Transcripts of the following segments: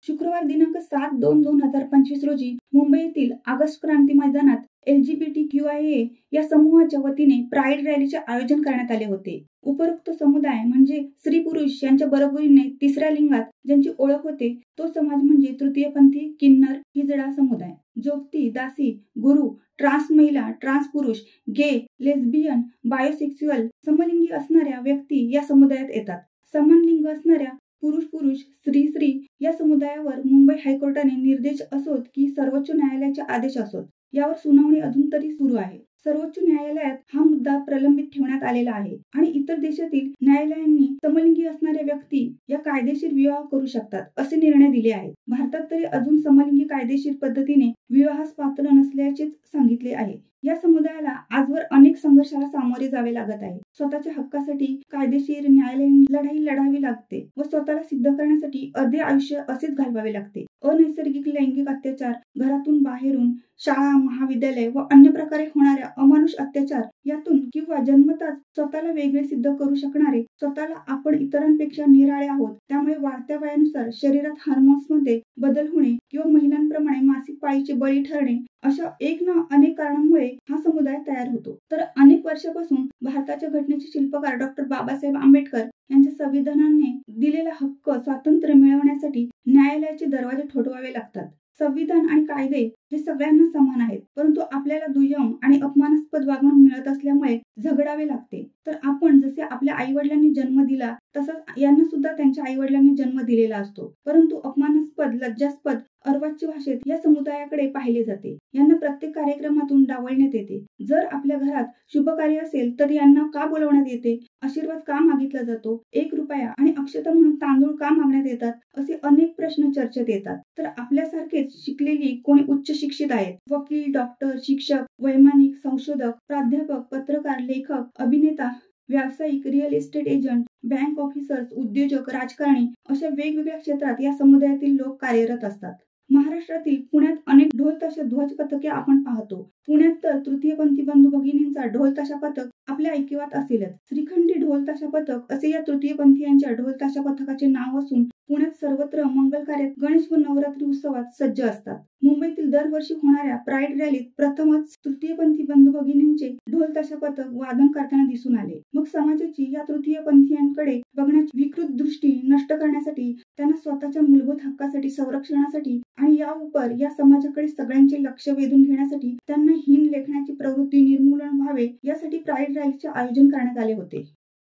शुक्रवार दिनांक 7/2/2025 रोजी मुंबईतील ऑगस्ट क्रांती मैदानात LGBTQIA या समूहाच्या वतीने प्राईड रॅलीचे आयोजन करण्यात आले होते। उपरोक्त समुदाय म्हणजे स्त्री पुरुष यांच्या बरोबरीने तिसऱ्या लिंगात ज्यांची ओळख होते तो समाज म्हणजे तृतीयपंथी, किन्नर, हिजडा समुदाय। जोगती, दासी, गुरु, ट्रान्स महिला, ट्रान्स पुरुष, गे, लेस्बियन, बायोसेक्सुअल, समलिंगी असणाऱ्या व्यक्ती या समुदायात येतात। समान लिंग असणाऱ्या पुरुष पुरुष, स्त्री स्त्री या समुदायावर मुंबई हायकोर्टाने निर्देश असोत की सर्वोच्च न्यायालयाचे आदेश असोत यावर सुनावणी अजून तरी सुरू आहे। सर्वोच्च न्यायालयात हा मुद्दा प्रलंबित ठेवण्यात आलेला आहे आणि इतर देशातील न्यायालयांनी समलिंगी असणाऱ्या व्यक्ती या कायदेशीर विवाह करू शकतात असे निर्णय दिले आहेत। भारतात तरी अजून समलिंगी कायदेशीर पद्धतीने विवाहास पात्र नसल्याचेच सांगितले आहे। या समुदायाला आजवर अनेक संघर्षाला सामोरे जावे लागत आहे। स्वतःच्या हक्कासाठी कायदेशीर न्यायालयीन लढाई लढावी लागते व स्वतःला सिद्ध करण्यासाठी अर्धे आयुष्य असेच घालवावे लागते। अनैसर्गिक लैंगिक अत्याचार, घरातून बाहेरून, शाळा, महाविद्यालय व अन्य प्रकारे होणाऱ्या अमानुष अत्याचार यातून किंवा जन्मताच स्वतःला वेगळे सिद्ध करू शकणारे, स्वतःला आपण इतरांपेक्षा निराळे आहोत त्यामुळे वाढत्या वयानुसार शरीरात हार्मोन्समध्ये बदल होणे किंवा महिलांप्रमाणे मासिक पाळीचे बळी ठरणे अशा एक ना अनेक कारणांमुळे हा समुदाय तयार होतो। तर अनेक वर्षापासून भारताच्या घटनेचे शिल्पकार डॉक्टर बाबासाहेब आंबेडकर यांच्या संविधानाने दिलेला हक्क स्वातंत्र्य मिळवण्यासाठी न्यायालयाचे दरवाजे ठोठवावे लागतात। संविधान आणि कायदे हे सगळ्यांना समान आहेत, परंतु आपल्याला दुय्यम आणि अपमानास्पद वागणूक मिळत असल्यामुळे झगडावे लागते। तर आपण जसे आपल्या आई-वडिलांनी जन्म दिला तसंच यांना सुद्धा त्यांच्या आई-वडिलांनी जन्म दिलेला असतो, परंतु अपमानास्पद, लज्जास्पद, अर्वाच्य भाषेत या समुदायाकडे पाहिले जाते। यांना प्रत्येक कार्यक्रमातून डावलण्यात येते। जर आपल्या घरात शुभ कार्य असेल तर यांना का बोलवण्यात येते, आशीर्वाद का मागितला जातो, 1 रुपया आणि अक्षता म्हणून तांदूळ का मागण्यात येतात, असे अनेक प्रश्न चर्चेत येतात। तर आपल्यासारखेच शिकलेली कोणी उच्च शिक्षित आहेत, वकील, डॉक्टर, शिक्षक, वैमानिक, संशोधक, प्राध्यापक, पत्रकार, लेखक, अभिनेता, व्यावसायिक, real estate agent, bank officers, उद्योजक, राजकारणी अशा वेगवेगळ्या क्षेत्रात या समुदायातील लोक कार्यरत असतात। महाराष्ट्रातील पुण्यात अनेक ढोल ताशा ध्वज पथके आपण पाहतो। पुण्यात तर तृतीयपंथी बंधू भगिनींचा ढोल ताशा पथक आपल्या ऐकिवात असेलच। श्रीखंडी ढोल ताशा पथक असे या तृतीयपंथीयांच्या ढोल ताशा पथकाचे नाव असून पुण्यात सर्वत्र मंगल कार्यात, गणेश व नवरात्री उत्सवात सज्ज असतात। मुंबईतील दरवर्षी होणाऱ्या प्राईड रॅलीत प्रथमच तृतीयपंथी बंधू भगिनींचे ढोल ताशा पथक वादन करताना दिसून आले। मग समाजाची या तृतीयपंथीयांकडे बघण्याची विकृत दृष्टी नष्ट करण्यासाठी, त्यांना स्वतःच्या मूलभूत हक्कासाठी, संरक्षणासाठी आणि या उपर या समाजाकडे सगळ्यांचे लक्ष वेधून घेण्यासाठी त्यांना हीन लेखण्याची प्रवृत्ती निर्मूलन व्हावे यासाठी प्राईड रॅलीचे आयोजन करण्यात आले होते।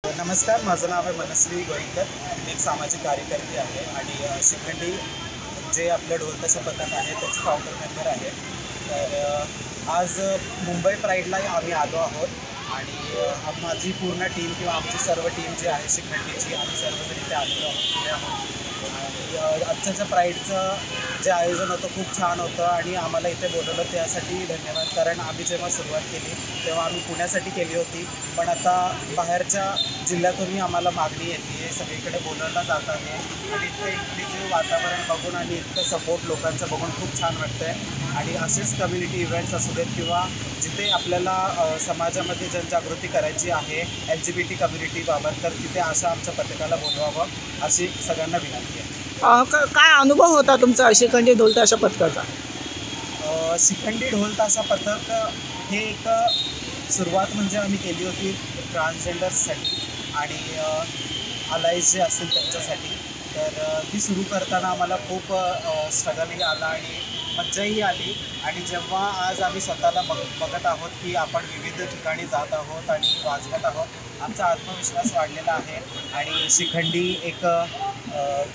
नमस्कार, माझं नाव आहे मनस्वी गोईकर। मी एक सामाजिक कार्यकर्ते आहे आणि शिखंडी जे आपलं ढोल ताशा पथक आहे त्याचे फाउंडर मेंबर आहे। तर आज मुंबई प्राईडला आम्ही आलो आहोत आणि माझी पूर्ण टीम किंवा आमची सर्व टीम जी आहे शिखंडीची, आम्ही सर्वजण इथे आलेलो आहोत। आणि आजच्या प्राईडचं जे आयोजन होतं खूप छान होतं आणि आम्हाला इथे बोलवलं त्यासाठी धन्यवाद। कारण आम्ही जेव्हा सुरुवात केली तेव्हा आम्ही पुण्यासाठी केली होती, पण आता बाहेरच्या जिल्ह्यातूनही आम्हाला मागणी येते, सगळीकडे बोलवलं जात आहे आणि इतकं इन्क्लुसिव्ह वातावरण बघून आणि इतकं सपोर्ट लोकांचं बघून खूप छान वाटतं आहे। आणि असेच कम्युनिटी इव्हेंट्स असू देत किंवा जिथे आपल्याला समाजामध्ये जनजागृती करायची आहे LGBT कम्युनिटीबाबत, तर तिथे अशा आमच्या पथकाला बोलवावं अशी सगळ्यांना विनंती आहे। काय अनुभव होता तुमचा शिखंडी ढोल ताशा पथकाचा? शिखंडी ढोल ताशा पथक हे एक सुरुवात म्हणजे आम्ही केली होती ट्रान्सजेंडर्ससाठी आणि अलाईज जे असतील त्यांच्यासाठी। तर ती सुरू करताना आम्हाला खूप स्ट्रगलही आला आणि मज्जाही आली। आणि जेव्हा आज आम्ही स्वतःला बघत आहोत की आपण विविध ठिकाणी जात आहोत आणि वाजवत आहोत, आमचा आत्मविश्वास वाढलेला आहे। आणि शिखंडी एक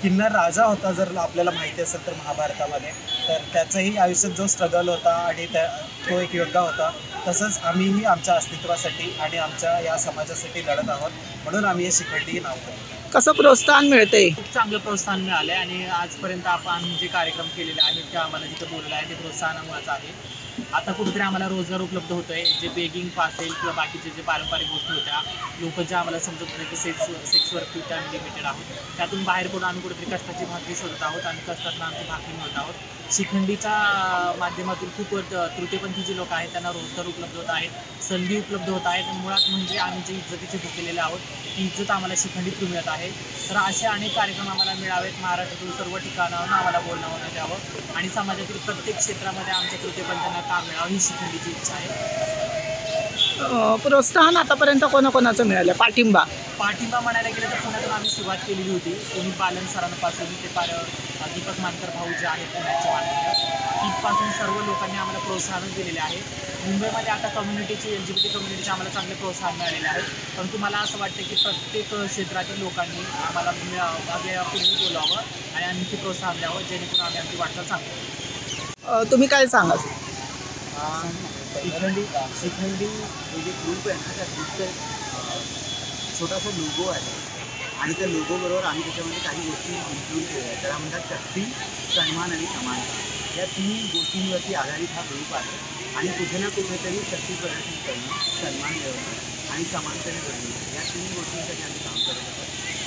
किन्नर राजा होता, जर आपल्याला माहिती असेल तर महाभारतामध्ये, तर त्याचंही आयुष्यात जो स्ट्रगल होता आणि तो एक योद्धा होता, तसंच आम्हीही आमच्या अस्तित्वासाठी आणि आमच्या या समाजासाठी लढत आहोत, म्हणून आम्ही हे शिखंडी नाव करतो। कसं प्रोत्साहन मिळतंय? खूप चांगलं प्रोत्साहन मिळालं आहे आणि आजपर्यंत आपण जे कार्यक्रम केलेले आहेत किंवा आम्हाला जिथं बोललं आहे ते प्रोत्साहनामुळेच आहे। आता कुठेतरी आम्हाला रोजगार उपलब्ध होतो आहे। जे बेगिंग असेल किंवा बाकीचे जे पारंपरिक गोष्टी होत्या, लोक ज्या आम्हाला समजत होते की सेक्स वर्क त्या लिमिटेड आहोत, त्यातून बाहेर पडून आम्ही कुठेतरी कष्टाची भाकरी शोधत आहोत आणि कष्टातून आमची भाकरी मिळत आहोत। शिखंडीच्या माध्यमातून खूप तृतीयपंथी जे लोक आहेत त्यांना रोजगार उपलब्ध होत आहेत, संधी उपलब्ध होत आहेत। मुळात म्हणजे आम्ही जे इज्जतीचे भुकेलेले आहोत ती इज्जत आम्हाला शिखंडीतून मिळत आहे। आहे. तर असे अनेक कार्यक्रम आम्हाला मिळावेत, महाराष्ट्रातील सर्व ठिकाणाहून आम्हाला बोलणं होण्यात यावं आणि समाजातील प्रत्येक क्षेत्रामध्ये आमच्या तृतीयपंथींना काम मिळावं ही शिखंडीची इच्छा आहे. प्रोत्साहन आतापर्यंत कोणाकोणाचं मिळालं, पाठिंबा म्हणायला गेलं तर पुण्यातून आम्ही सुरुवात केलेली होती. कोणी पालन सरांपासून ते दीपक मानकर भाऊ जे आहेत पुण्याचे मानकर, तिथपासून सर्व लोकांनी आम्हाला प्रोत्साहन दिलेले आहे. मुंबईमध्ये आता कम्युनिटीची LGBT कम्युनिटीचे आम्हाला चांगले प्रोत्साहन मिळालेले आहे. परंतु मला असं वाटतं की प्रत्येक क्षेत्रातील लोकांनी आम्हाला पुढे बोलावं आणि आणखी प्रोत्साहन द्यावं, जेणेकरून आम्ही आमची वाटचाल चांगली. तुम्ही काय सांगाल? शिखंडी हे जे ग्रुप आहे ना, त्या ग्रुपचा छोटासा लोगो आहे आणि त्या लोगोबरोबर आम्ही त्याच्यामध्ये काही गोष्टी इन्क्लूड केल्या आहेत. त्याला म्हणतात शक्ती, सन्मान आणि समानता. या 3 गोष्टींवरती आधारित हा ग्रुप आहे आणि कुठे ना कुठेतरी शक्ती प्रदर्शित करणं, सन्मान मिळवणं आणि समानतेने जगणं या 3 गोष्टींसाठी आम्ही काम करत होतो.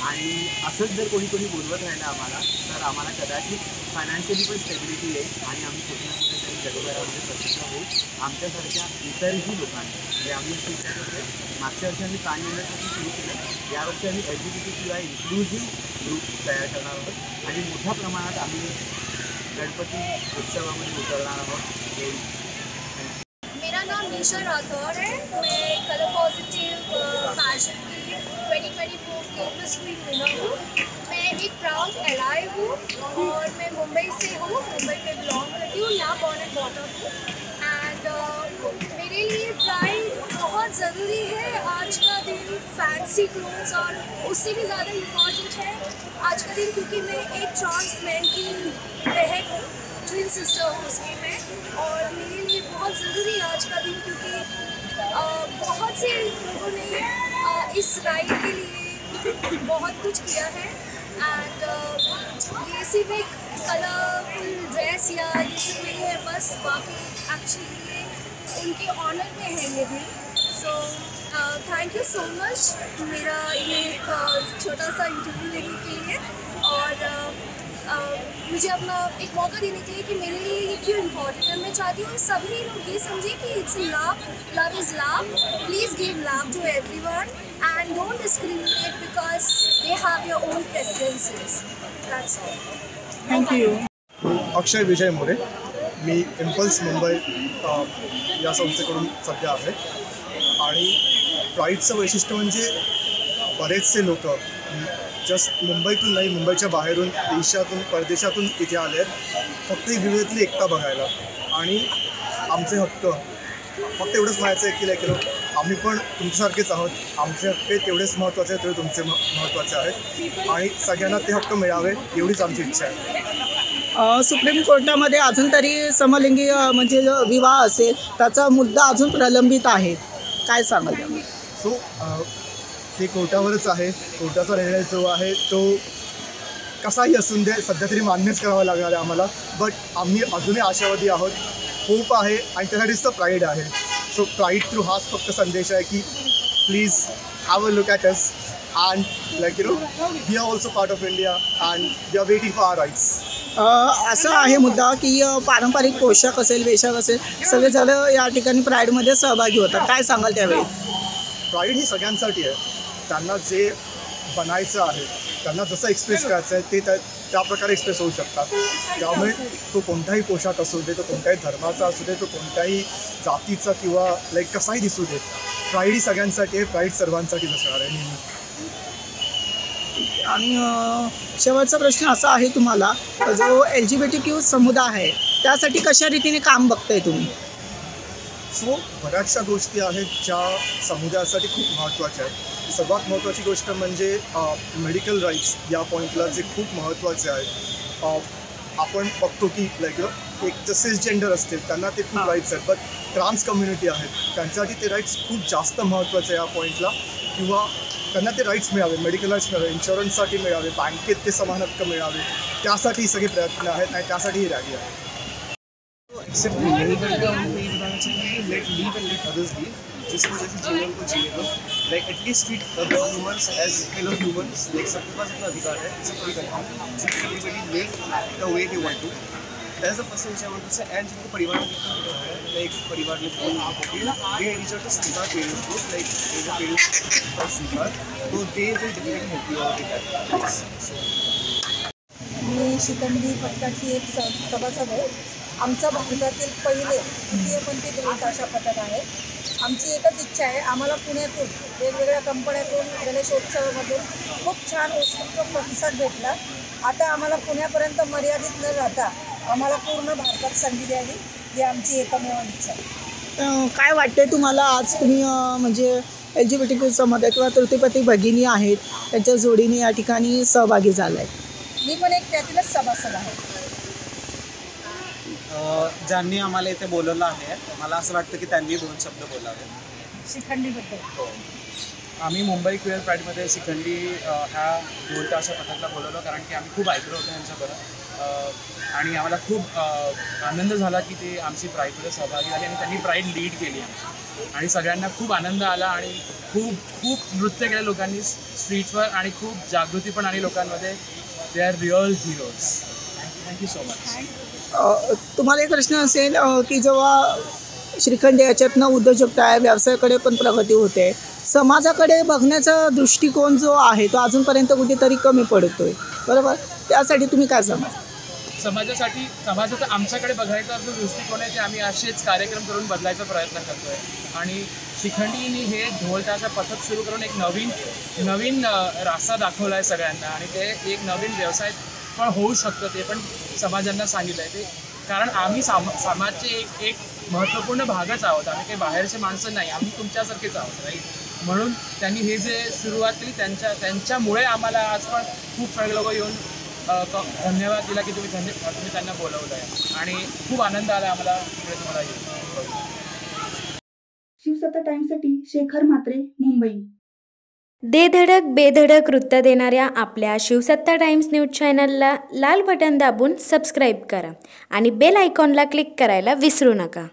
आणि असंच जर कोणी बोलवत राहिलं आम्हाला तर आम्हाला कदाचित फायनान्शियली पण स्टेबिलिटी येईल आणि आम्ही कुठे ना कुठेतरी जगभरामध्ये प्रसिद्ध होऊ. आमच्यासारख्या इतरही लोकांना म्हणजे आम्ही असं विचार करतो, मागच्या वर्षी आम्ही प्राणी युनिटपासून सुरू केलं, यावर्षी आम्ही LGBTQI इन्क्लुझिव्ह ग्रुप तयार करणार आहोत आणि मोठ्या प्रमाणात आम्ही गणपती उत्सवामध्ये उतरणार आहोत. मेरा नाम निशा राठौर है। मैं कलर पॉजिटिव फैशन की 2024 की मिस ग्रीन विनर हूँ। मैं एक प्राउड एलाय हूँ और मैं मुंबई से हूँ, मुंबई में बिलोंग करती हूँ, यहाँ बॉर्न एंड बॉटम हूँ। एंड मेरे लिए प्राइड बहुत ज़रूरी है। आज का दिन फैंसी क्लोथ्स और उससे भी ज़्यादा इम्पॉर्टेंट है आज का दिन, क्योंकि मैं एक ट्रांस मैन की बहन हूँ, ट्विन सिस्टर हूँ उसकी मैं, और मेरे लिए बहुत ज़रूरी है आज का दिन, क्योंकि बहुत से लोगों ने इस राइड के लिए बहुत कुछ किया है। एंड ये सिर्फ एक कलरफुल ड्रेस या ये सिर्फ नहीं है बस, बाकी एक्चुअली ये उनके ऑनर में है ये भी। So thank you so much मेरा ये छोटा सा इंटरव्यू लेने के लिए और मुझे अपना एक मौका देने के लिए कि मेरे लिए ये क्यों इम्पॉर्टेंट है। मैं चाहती हूँ सभी लोग ये समझें कि it's love is love. Please give love to everyone and don't discriminate because they have their own preferences. That's all. Thank you. Akshay Vijay More, मी इम्पल्स मुंबई या संस्थेकडून सध्या आहे आणि प्राईडचं वैशिष्ट्य म्हणजे बरेचसे लोक जस्ट मुंबईतून नाही, मुंबईच्या बाहेरून, देशातून, परदेशातून इथे आले आहेत फक्त ही विविधतेतली एकता बघायला आणि आमचे हक्क. फक्त एवढंच म्हणायचं आहे की लाईक आम्ही पण तुमच्यासारखेच आहोत, आमचे हक्क तेवढेच महत्त्वाचे आहेत तेवढे तुमचे महत्त्वाचे आहेत आणि सगळ्यांना ते हक्क मिळावे एवढीच आमची इच्छा आहे. सुप्रीम कोर्टामध्ये अजून तरी समलिंगी म्हणजे जो विवाह असेल त्याचा मुद्दा अजून प्रलंबित आहे, काय सांगाल त्यामुळे? सो ते कोर्टावरच आहे. कोर्टाचा निर्णय जो आहे तो कसाही असून दे सध्या तरी मान्यच करावा लागणार आहे आम्हाला. बट आम्ही अजूनही आशावादी आहोत, होप आहे आणि त्यासाठीच तर प्राईड आहे. सो प्राईड थ्रू हाच फक्त संदेश आहे की please have a look at us and like we are also part of India and we are waiting for our rights. असं आहे मुद्दा की पारंपरिक पोशाख असेल, वेशाख असेल, सगळेजण या ठिकाणी प्राईडमध्ये सहभागी होतात, काय सांगाल त्यावेळी? प्राईड ही सगळ्यांसाठी आहे. त्यांना जे बनायचं आहे, त्यांना जसं एक्सप्रेस करायचं आहे ते त्या प्रकारे एक्सप्रेस होऊ शकतात. त्यामुळे तो कोणताही पोशाख असू दे, तो कोणत्याही धर्माचा असू दे, तो कोणत्याही जातीचा किंवा लाईक कसाही दिसू दे, प्राईड ही सगळ्यांसाठी आहे. प्राईड सर्वांसाठीच असणार आहे नेहमी. आणि शेवटचा प्रश्न असा आहे तुम्हाला, जो LGBTQ समुदाय आहे त्यासाठी कशा रीतीने काम बघताय तुम्ही? सो बऱ्याचशा गोष्टी आहेत ज्या समुदायासाठी खूप महत्त्वाच्या आहेत. सर्वात महत्त्वाची गोष्ट म्हणजे मेडिकल राईट्स या पॉईंटला जे खूप महत्त्वाचे आहेत. आपण बघतो की लाईक एक जे सिसजेंडर असतील त्यांना ते खूप राईट्स आहेत, बट ट्रान्स कम्युनिटी आहेत त्यांच्यासाठी ते राईट्स खूप जास्त महत्त्वाचे आहे या पॉईंटला. किंवा त्यांना ते राईट्स मिळावे, मेडिकल राईट्स मिळावे, इन्शुरन्ससाठी मिळावे, बँकेत ते समान हक्क मिळावे, त्यासाठी सगळे प्रयत्न आहेत आणि त्यासाठी ही रॅली आहे. एक्सेप्ट नहीं करके हमको ये बताना चाहिए कि let live and let others live. जिस वजह से जीवन को जिए लो, like at least treat other humans as fellow humans. Like सबके पास अपना अधिकार है, सबको everybody live the way they want to. that's the first thing which I want to say. And जिनको परिवार like परिवार में they reach out to Srikar parents group, like the parents of Srikar, so they will definitely help you out with that. मी शिखंडी पथकाची एक सभासद आहे. आमचा भारतातील पहिले तृतीयपंथी ढोल-ताशा पथक आहे. आमची एकच इच्छा आहे, आम्हाला पुण्यातून वेगवेगळ्या कंपन्यातून गणेशोत्सवामधून खूप छान उत्स्फूर्त प्रतिसाद भेटला. आता आम्हाला पुण्यापर्यंत मर्यादित न राहता आम्हाला पूर्ण भारतात संधी द्यावी ही आमची एकमेव इच्छा आहे. काय वाटते तुम्हाला आज तुम्ही म्हणजे LGBT समुदाय किंवा तृतीयपंथी भगिनी आहेत त्यांच्या जोडीने या ठिकाणी सहभागी झाला आहे? मी पण एक त्यातीलच सभासद आहे. ज्यांनी आम्हाला इथे बोलवलं आहे मला असं वाटतं की त्यांनी 2 शब्द बोलावे. शिखंडीबद्दल आम्ही मुंबई क्वेअर प्राईडमध्ये शिखंडी ह्या ढोल-ताशा पथकला बोलवलं कारण की आम्ही खूप ऐकलं होतं यांच्याबरोबर आणि आम्हाला खूप आनंद झाला की ते आमची प्राईडमध्ये सहभागी झाली आणि त्यांनी प्राईड लीड केली आणि सगळ्यांना खूप आनंद आला आणि खूप नृत्य केलं लोकांनी स्ट्रीटवर आणि खूप जागृती पण आणि लोकांमध्ये. They are real heroes. Thank you so much. तुम्हाला एक प्रश्न असेल की जेव्हा श्रीखंड याच्यातनं उद्योजकता आहे, व्यवसायाकडे पण प्रगती होते, समाजाकडे बघण्याचा दृष्टिकोन जो आहे तो अजूनपर्यंत कुठेतरी कमी पडतोय, बरोबर? त्यासाठी तुम्ही काय सांगा? समाजाचा आमच्याकडे बघायचा जो दृष्टिकोन आहे ते आम्ही असेच कार्यक्रम करून बदलायचा प्रयत्न करतो आहे आणि शिखंडीनी हे ढोल-ताशा पथक सुरू करून एक नवीन रास्ता दाखवला आहे सगळ्यांना आणि ते एक नवीन व्यवसाय पण होऊ शकतं ते पण समाजांना सांगितलं आहे. ते कारण आम्ही समाजचे एक महत्त्वपूर्ण भागच आहोत. आम्ही काही बाहेरचे माणसं नाही, आम्ही तुमच्यासारखेच आहोत, राईट? म्हणून त्यांनी हे जे सुरुवात केली त्यांच्यामुळे आम्हाला आज पण खूप सगळे लोक येऊन धन्यवाद दिला की तुम्ही त्यांना बोलवलं आहे आणि खूप आनंद आला आम्हाला तुम्हाला येऊन. शिवसत्ता टाइम्ससाठी शेखर म्हात्रे, मुंबई. दे धडक बेधडक वृत्त देणाऱ्या आपल्या शिवसत्ता टाइम्स न्यूज चॅनलला लाल बटन दाबून सबस्क्राईब करा आणि बेल आयकॉनला क्लिक करायला विसरू नका.